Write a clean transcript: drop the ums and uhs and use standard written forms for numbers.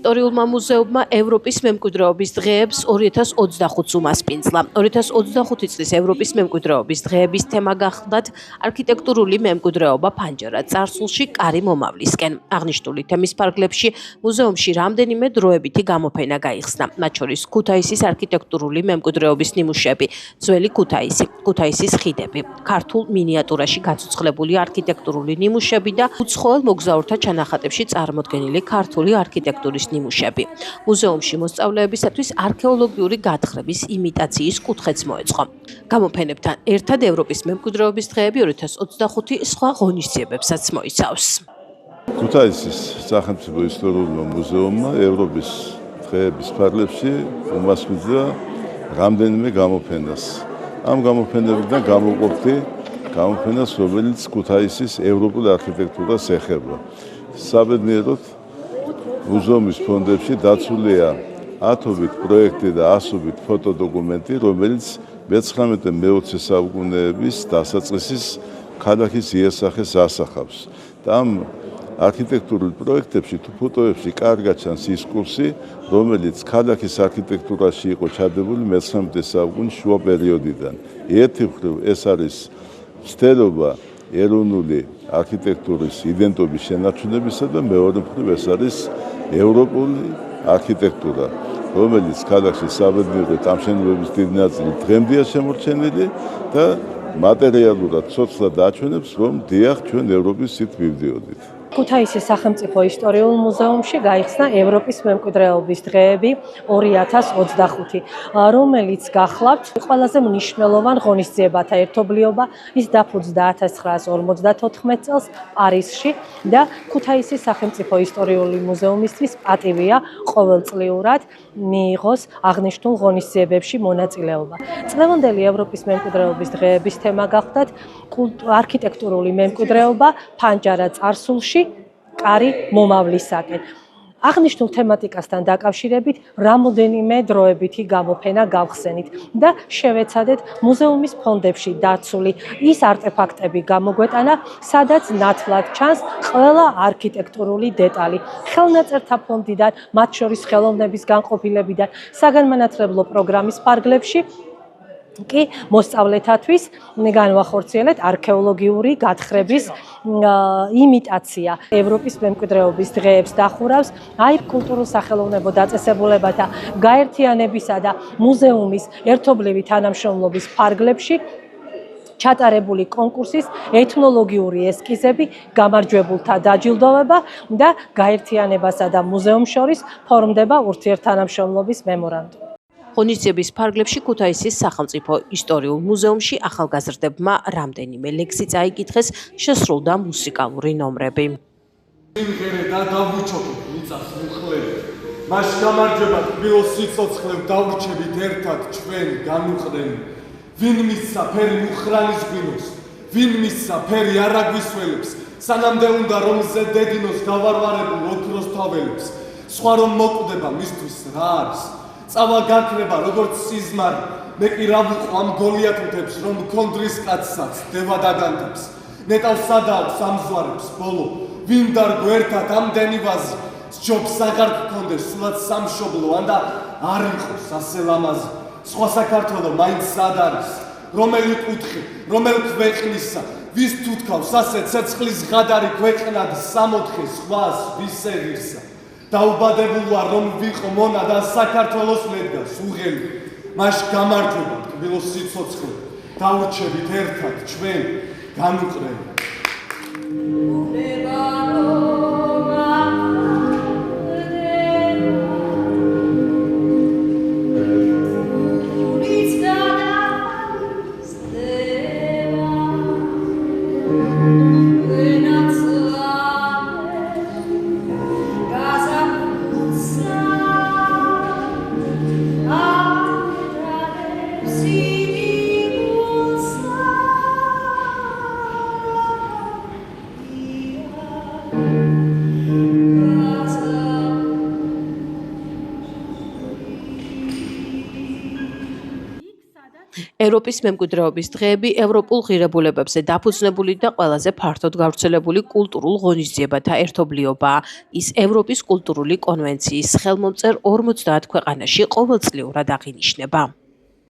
ისტორიულმა მუზეუმმა ევროპის მემკვიდრეობის დღეებს 2025-ს უმასპინძლა. 2025 წლის ევროპის მემკვიდრეობის დღეების თემა გახლდათ არქიტექტურული მემკვიდრეობა ფანჯარა წარსულში კარი მომავლისკენ. აღნიშნული თემის ფარგლებში მუზეუმში რამდენიმე დროებითი გამოფენა გაიხსნა, მათ შორის ქუთაისის არქიტექტურული მემკვიდრეობის ნიმუშები, ძველი ქუთაისი, ქუთაისის ხიდები, ქართულ მინიატურაში გაცოცხლებული არქიტექტურული ნიმუშები და უცხოელ მოგზაურთა ჩანახატებში წარმოდგენილი ქართული არქიტექტურის ნიმუშები. მუზეუმში მოსწავლეებისათვის არქეოლოგიური გათხრების იმიტაციის კუთხეც მოეწყო. გამოფენებთან ერთად ევროპის მემკვიდრეობის დღეები 2025 სხვა ღონისძიებებსაც მოიცავს. ქუთაისის სახელმწიფო ისტორიულმა მუზეუმმა ევროპის დღეების ფარგლებში უმასპინძლა რამდენიმე გამოფენას. ამ გამოფენებიდან გამოვყოფდი გამოფენას, რომელიც ქუთაისის ევროპულ არქიტექტურას ეხება. საბედნიეროდ მუზეუმის ფონდებში დაცულია ათობით პროექტი და ასობით ფოტოდოკუმენტი, რომელიც მე-19-მე-20 საუკუნეების დასაწყისის ქალაქის იერსახეს ასახავს. და ამ არქიტექტურულ პროექტებში თუ ფოტოებში კარგად ჩანს ის კურსი, რომელიც ქალაქის არქიტექტურაში იყო ჩადებული მე-19 საუკუნის შუა პერიოდიდან. ერთი მხრივ ეს არის ცდელობა ეროვნული არქიტექტურის იდენტობის შენარჩუნებისა და მეორე მხრივ ეს არის ევროპული არქიტექტურა, რომელიც ქალაქში საბედნიეროდ ამ შენობების დიდი ნაწილი დღემდეა შემორჩენილი და მატერიალურად ცოცხლად აჩვენებს, რომ დიახ, ჩვენ ევროპის სით მივდიოდით. ქუთაისის სახელმწიფო ისტორიულ მუზეუმში გაიხსნა ევროპის მემკვიდრეობის დღეები 2025, რომელიც გახლავთ ყველაზე მნიშვნელოვან ღონისძიებათა ერთობლიობა. ის დაფუძნდა 1954 წელს პარიზში და ქუთაისის სახელმწიფო ისტორიული მუზეუმისთვის პატივია ყოველწლიურად მიიღოს აღნიშნულ ღონისძიებებში მონაწილეობა. წლევანდელი ევროპის მემკვიდრეობის დღეების თემა გახლდათ არქიტექტურული მემკვიდრეობა ფანჯარა წარსულში კარი მომავლისაკენ. აღნიშნულ თემატიკასთან დაკავშირებით რამოდენიმე დროებითი გამოფენა გავხსენით და შევეცადეთ მუზეუმის ფონდებში დაცული ის არტეფაქტები გამოგვეტანა, სადაც ნათლად ჩანს ყველა არქიტექტურული დეტალი. ხელნაწერთა ფონდიდან, მათ შორის ხელოვნების განყოფილებიდან, საგანმანათლებლო პროგრამის ფარგლებში კი მოსწავლეთათვის განვახორციელეთ არქეოლოგიური გათხრების იმიტაცია. ევროპის მემკვიდრეობის დღეებს დახურავს კულტურულ-სახელოვნებო დაწესებულებათა გაერთიანებისა და მუზეუმის ერთობლივი თანამშრომლობის ფარგლებში ჩატარებული კონკურსის ეთნოლოგიური ესკიზები, გამარჯვებულთა დაჯილდოვება და გაერთიანებასა და მუზეუმს შორის ფორმდება ურთიერთთანამშრომლობის მემორანდუმი. ღონისძიების ფარგლებში ქუთაისის სახელმწიფო ისტორიულ მუზეუმში ახალგაზრდებმა რამდენიმე ლექსი წაიკითხეს, შესრულდა მუსიკალური ნომრები. სიმღერე და დავუჩოქეთ მიწას მუხლები. მას გამარჯვება თბილ სიცოცხლევ დავრჩებით ერთად ჩვენ განუყრდენი. ვინ მისცა ფერი მუხრანის ღვინოს, ვინ მისცა ფერი არაგვისველებს, სანამდე უნდა რომ ზედინოს გავარვარებულ ოქროს თაველებს. სხვა რომ მოკვდება მისთვის რა არის? წავა გაქრება როგორც სიზმარი, მე კი რა ვიყო ამ გოლიათუთებს, რომ მქონდრის კაცსაც დევა დაგანთებს. ნეტავს სადაო სამზვარებს ბოლო, ვინ დარგო ერთად ამდენი ვაზი, სჯობს აღარ გქონდეს სულაც სამშობლო, ანდა არ იყოს ასე ლამაზი. სხვა საქართველო მაინც სად არის? რომელი კუთხე, რომელ ქვეყნისა, ვის თუთქავს ასე ცეცხლის ღადარი ქვეყნად სამოთხე სხვას ვისერისა. დაუბადებული ვარ რომ ვიყო მონა და საქართველოს მედგას უღელი. მას გამარჯვება თბილ სიცოცხლე, დავრჩებით ერთად ჩვენ განუყრდენი. ევროპის მემკვიდრეობის დღეები ევროპულ ღირებულებებზე დაფუძნებული და ყველაზე ფართოდ გავრცელებული კულტურულ ღონისძიებათა ერთობლიობაა. ის ევროპის კულტურული კონვენციის ხელმომწერ 50 ქვეყანაში ყოველწლიურად აღინიშნება.